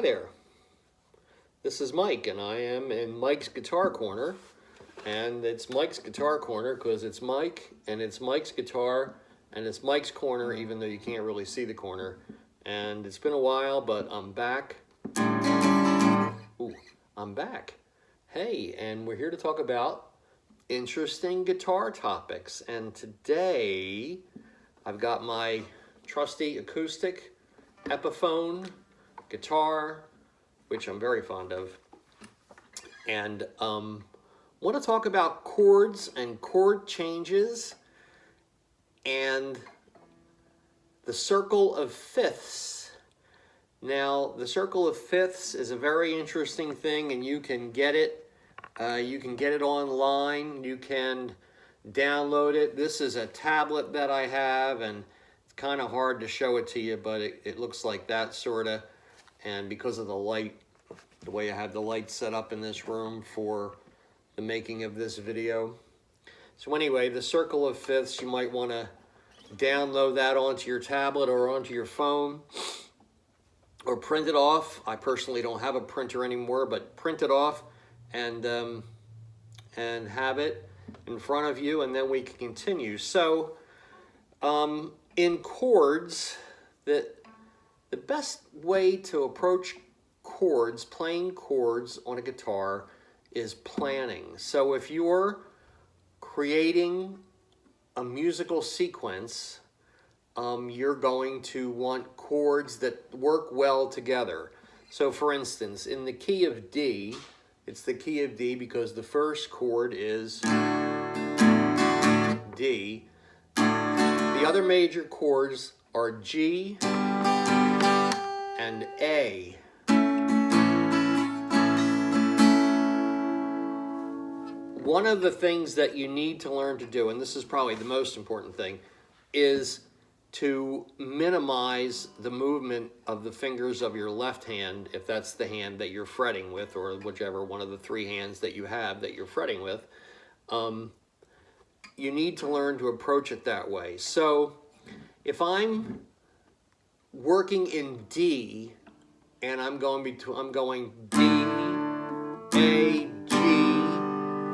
there. This is Mike, and I am in Mike's Guitar Corner. And it's Mike's Guitar Corner because it's Mike, and it's Mike's guitar, and it's Mike's corner, even though you can't really see the corner. And it's been a while, but I'm back. Ooh, I'm back. Hey, and we're here to talk about interesting guitar topics. And today, I've got my trusty acoustic Epiphone guitar, which I'm very fond of. And want to talk about chords and chord changes and the circle of fifths. Now, the circle of fifths is a very interesting thing, and you can get it. You can get it online. You can download it. This is a tablet that I have, and it's kind of hard to show it to you, but it looks like that sort of. And because of the light, the way I have the light set up in this room for the making of this video. So anyway, the circle of fifths, you might want to download that onto your tablet or onto your phone or print it off. I personally don't have a printer anymore, but print it off and have it in front of you, and then we can continue. So in chords, the best way to approach chords, playing chords on a guitar, is planning. So if you're creating a musical sequence, you're going to want chords that work well together. So for instance, in the key of D, it's the key of D because the first chord is D. The other major chords are G and A. One of the things that you need to learn to do, and this is probably the most important thing, is to minimize the movement of the fingers of your left hand, if that's the hand that you're fretting with, or whichever one of the three hands that you have that you're fretting with. You need to learn to approach it that way. So if I'm working in D, and I'm going D, A, G,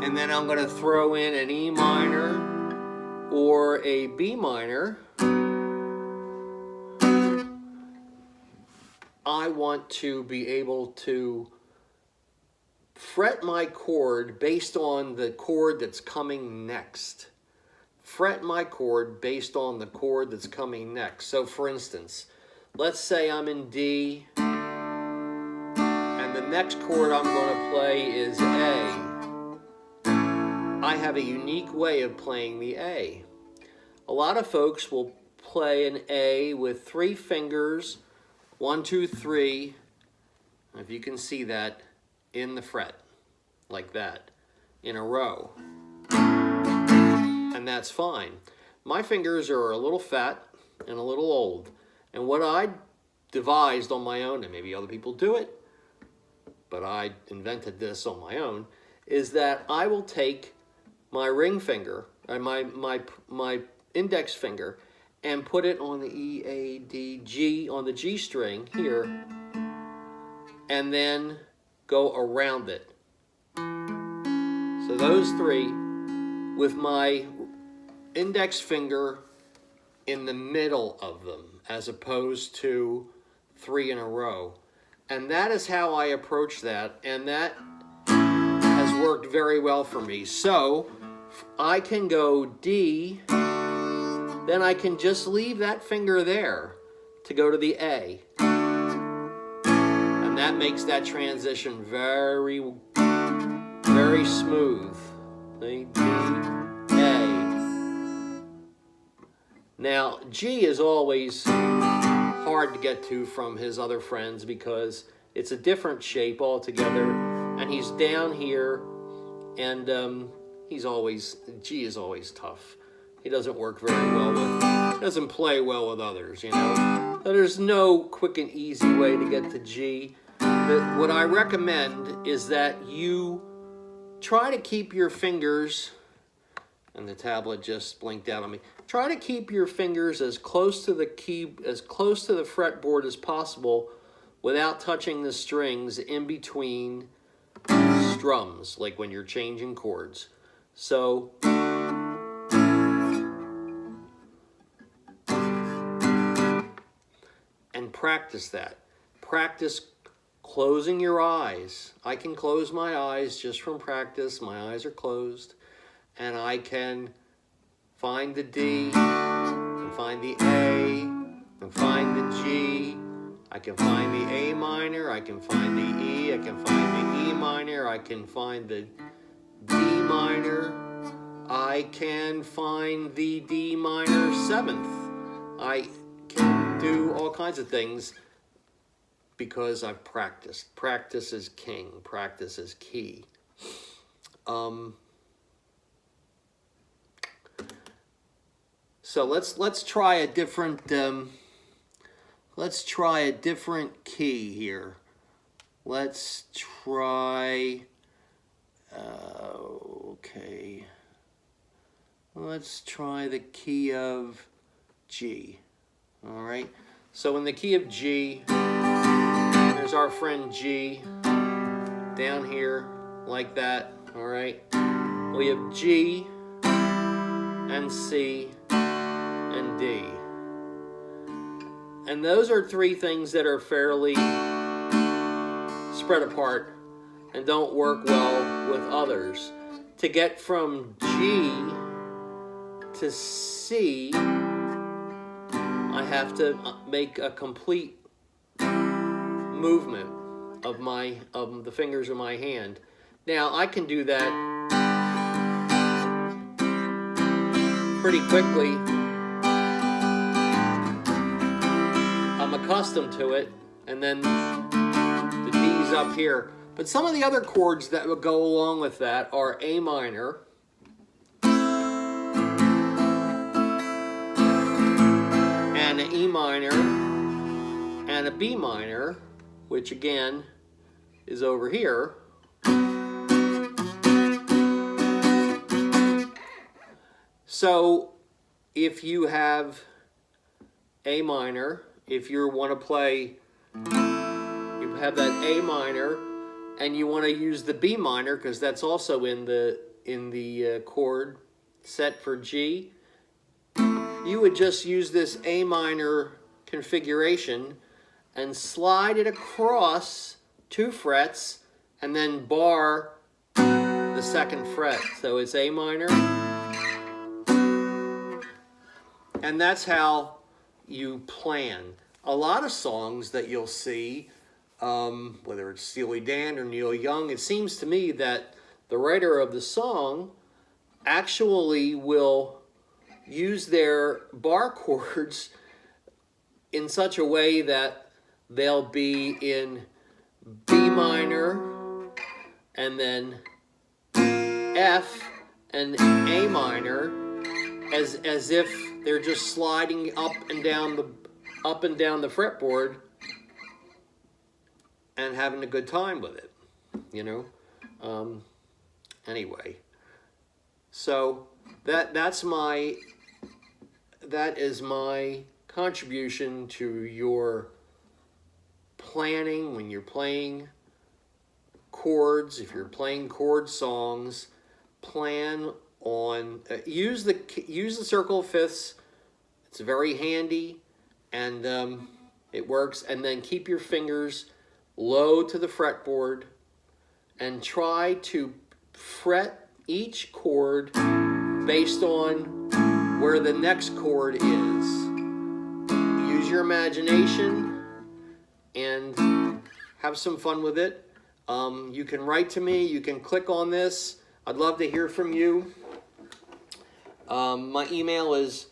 and then I'm going to throw in an E minor or a B minor, I want to be able to fret my chord based on the chord that's coming next. Fret my chord based on the chord that's coming next. So for instance, let's say I'm in D, and the next chord I'm going to play is A. I have a unique way of playing the A. A lot of folks will play an A with 3 fingers, 1, 2, 3, if you can see that, in the fret, like that, in a row. And that's fine. My fingers are a little fat and a little old. And what I devised on my own, and maybe other people do it, but I invented this on my own, is that I will take my ring finger, and my index finger, and put it on the E, A, D, G, on the G string here, and then go around it. So those 3 with my index finger in the middle of them, as opposed to 3 in a row. And that is how I approach that, and that has worked very well for me. So I can go D, then I can just leave that finger there to go to the A. And that makes that transition very, very smooth. D, A. Now, G is always hard to get to from his other friends because it's a different shape altogether, and he's down here, and G is always tough. He doesn't work very well doesn't play well with others, you know. So there's no quick and easy way to get to G. But what I recommend is that you try to keep your fingers, and the tablet just blinked out on me, try to keep your fingers as close to the key, as close to the fretboard as possible without touching the strings in between strums, like when you're changing chords. So and practice that. Practice closing your eyes. I can close my eyes just from practice. My eyes are closed. And I can find the D, and find the A, and find the G. I can find the A minor, I can find the E, I can find the E minor, I can find the D minor, I can find the D minor seventh. I can do all kinds of things because I've practiced. Practice is king. Practice is key. So let's try a different key here. Let's try okay. Let's try the key of G. All right. So in the key of G, there's our friend G down here like that. All right. We have G and C and D. And those are three things that are fairly spread apart and don't work well with others. To get from G to C, I have to make a complete movement of the fingers of my hand. Now I can do that pretty quickly. I'm accustomed to it, and then the D's up here. But some of the other chords that would go along with that are A minor, and an E minor, and a B minor, which again is over here. So if you have A minor, if you want to play, you have that A minor, and you want to use the B minor because that's also in the chord set for G, you would just use this A minor configuration and slide it across 2 frets and then bar the 2nd fret. So it's A minor. And that's how you plan. A lot of songs that you'll see, whether it's Steely Dan or Neil Young, it seems to me that the writer of the song actually will use their bar chords in such a way that they'll be in B minor and then F and A minor, as if they're just sliding up and down the fretboard and having a good time with it, you know. Anyway, so that is my contribution to your planning when you're playing chords. If you're playing chord songs, plan on use the circle of fifths. It's very handy, and it works. And then keep your fingers low to the fretboard and try to fret each chord based on where the next chord is. Use your imagination and have some fun with it. You can write to me. You can click on this. I'd love to hear from you. My email is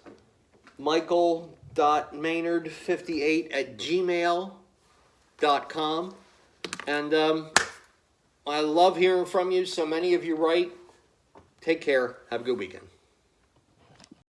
michael.maynard58@gmail.com. And I love hearing from you. So many of you write. Take care. Have a good weekend.